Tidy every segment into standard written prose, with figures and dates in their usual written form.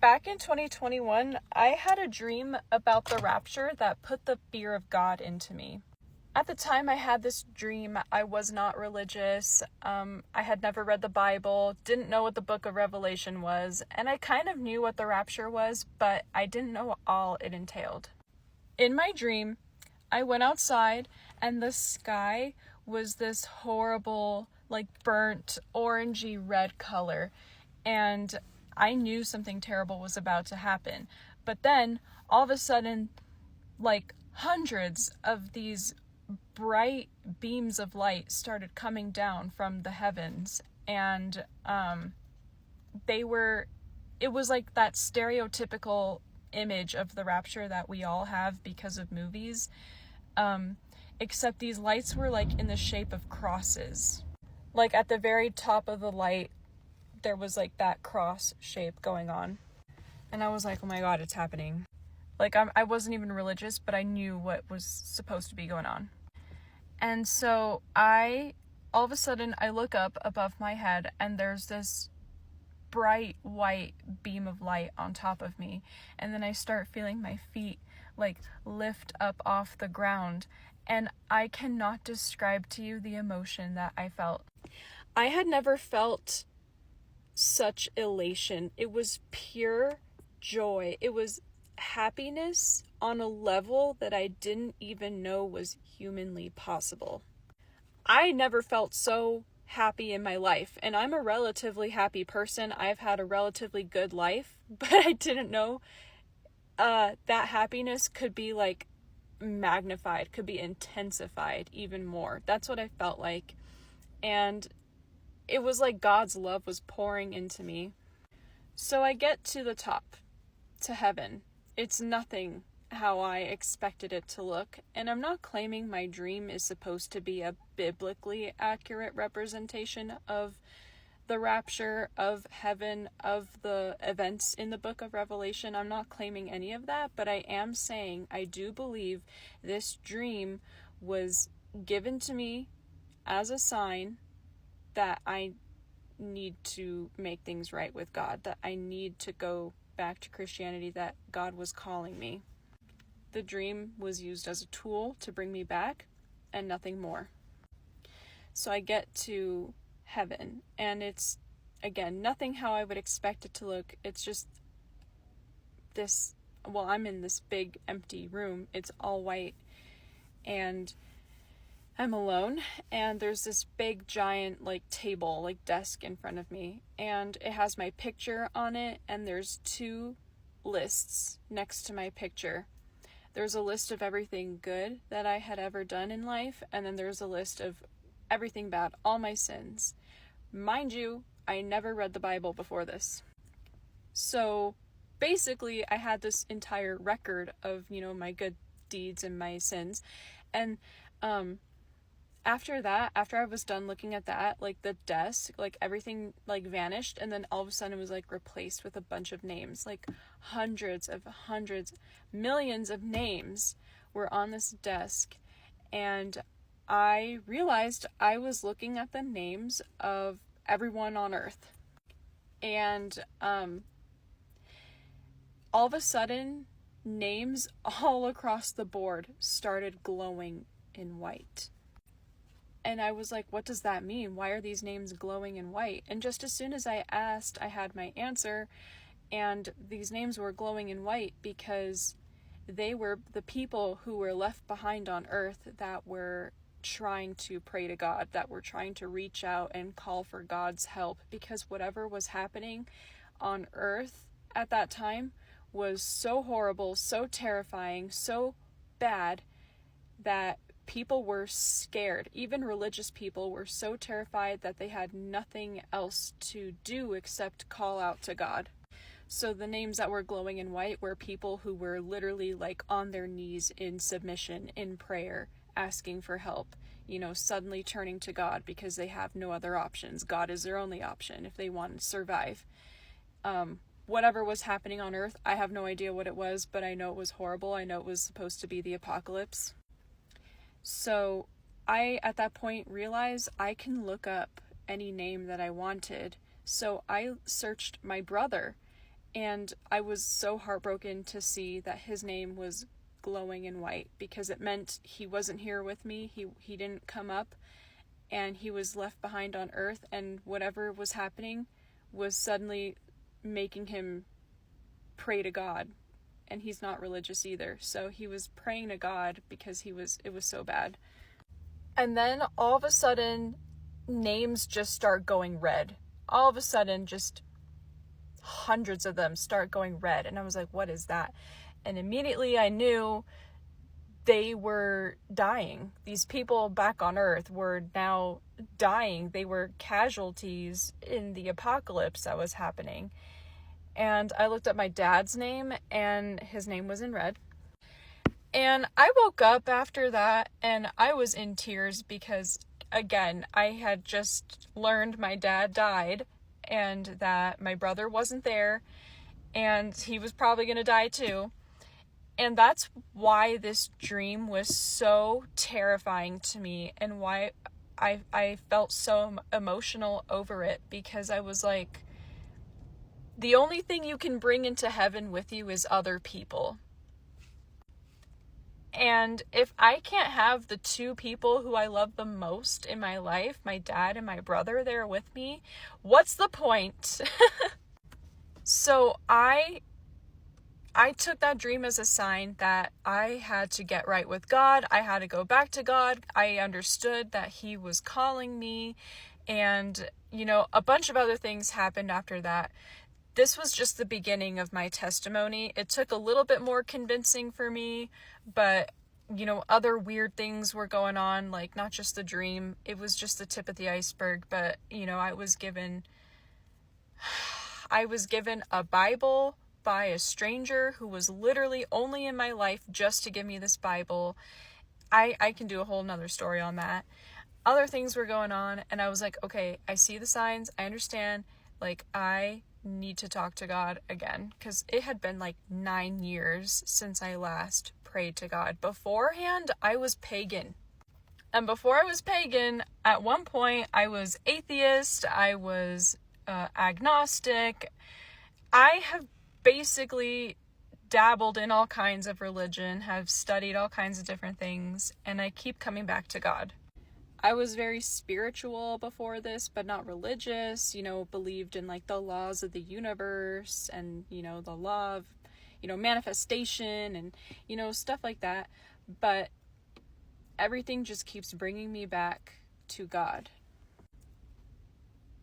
back in 2021, I had a dream about the rapture that put the fear of God into me. At the time I had this dream, I was not religious. I had never read the Bible, didn't know what the book of Revelation was, and I kind of knew what the rapture was, but I didn't know all it entailed. In my dream, I went outside and the sky was this horrible, burnt orangey red color, and I knew something terrible was about to happen. But then, all of a sudden, hundreds of these bright beams of light started coming down from the heavens, and it was like that stereotypical image of the rapture that we all have because of movies, except these lights were in the shape of crosses. At the very top of the light, there was that cross shape going on, and I was like, oh my god, it's happening. I wasn't even religious, but I knew what was supposed to be going on. And so all of a sudden, I look up above my head, and there's this bright white beam of light on top of me. And then I start feeling my feet, lift up off the ground. And I cannot describe to you the emotion that I felt. I had never felt such elation. It was pure joy. It was happiness on a level that I didn't even know was humanly possible. I never felt so happy in my life, and I'm a relatively happy person. I've had a relatively good life, but I didn't know that happiness could be magnified, could be intensified even more. That's what I felt like, and it was like God's love was pouring into me. So I get to the top, to heaven. It's nothing how I expected it to look, and I'm not claiming my dream is supposed to be a biblically accurate representation of the rapture, of heaven, of the events in the book of Revelation. I'm not claiming any of that, but I am saying I do believe this dream was given to me as a sign that I need to make things right with God, that I need to go back to Christianity, that God was calling me. The dream was used as a tool to bring me back, and nothing more. So I get to heaven, and it's, again, nothing how I would expect it to look. It's just this, I'm in this big empty room. It's all white, and I'm alone, and there's this big giant table, desk in front of me, and it has my picture on it, and there's two lists next to my picture. There's a list of everything good that I had ever done in life, and then there's a list of everything bad, all my sins. Mind you, I never read the Bible before this. So basically, I had this entire record of, my good deeds and my sins, and after that, after I was done looking at that, the desk, everything, vanished, and then all of a sudden it was, replaced with a bunch of names. Hundreds, millions of names were on this desk, and I realized I was looking at the names of everyone on earth. And, all of a sudden, names all across the board started glowing in white. And I was like, what does that mean? Why are these names glowing in white? And just as soon as I asked, I had my answer. And these names were glowing in white because they were the people who were left behind on earth that were trying to pray to God, that were trying to reach out and call for God's help. Because whatever was happening on earth at that time was so horrible, so terrifying, so bad that people were scared. Even religious people were so terrified that they had nothing else to do except call out to God. So the names that were glowing in white were people who were literally on their knees in submission, in prayer, asking for help, suddenly turning to God because they have no other options. God is their only option if they want to survive. Whatever was happening on earth, I have no idea what it was, but I know it was horrible. I know it was supposed to be the apocalypse. So I, at that point, realized I can look up any name that I wanted. So I searched my brother, And I was so heartbroken to see that his name was glowing in white, because it meant he wasn't here with me. He didn't come up, and he was left behind on earth, and whatever was happening was suddenly making him pray to God. And he's not religious either, so he was praying to God because it was so bad. And then all of a sudden, names just start going red. All of a sudden, just hundreds of them start going red, and I was like, what is that? And immediately I knew they were dying. These people back on earth were now dying. They were casualties in the apocalypse that was happening. And I looked up my dad's name, and his name was in red. And I woke up after that, and I was in tears because, again, I had just learned my dad died, and that my brother wasn't there, and he was probably going to die too. And that's why this dream was so terrifying to me, and why I felt so emotional over it, because I was like, the only thing you can bring into heaven with you is other people. And if I can't have the two people who I love the most in my life, my dad and my brother, there with me, what's the point? So I took that dream as a sign that I had to get right with God. I had to go back to God. I understood that he was calling me, and, a bunch of other things happened after that. This was just the beginning of my testimony. It took a little bit more convincing for me, but, other weird things were going on, like not just the dream. It was just the tip of the iceberg, but, I was given a Bible by a stranger who was literally only in my life just to give me this Bible. I can do a whole nother story on that. Other things were going on, and I was like, okay, I see the signs. I understand. Like, I need to talk to God again, because it had been like 9 years since I last prayed to God. Beforehand, I was pagan. And before I was pagan, at one point, I was atheist. I was agnostic. I have basically dabbled in all kinds of religion, have studied all kinds of different things, and I keep coming back to God. I was very spiritual before this, but not religious, believed in like the laws of the universe and, the law of, manifestation and, stuff like that. But everything just keeps bringing me back to God.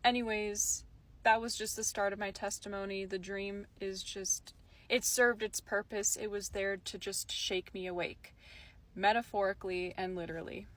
Anyways, that was just the start of my testimony. The dream it served its purpose. It was there to just shake me awake, metaphorically and literally.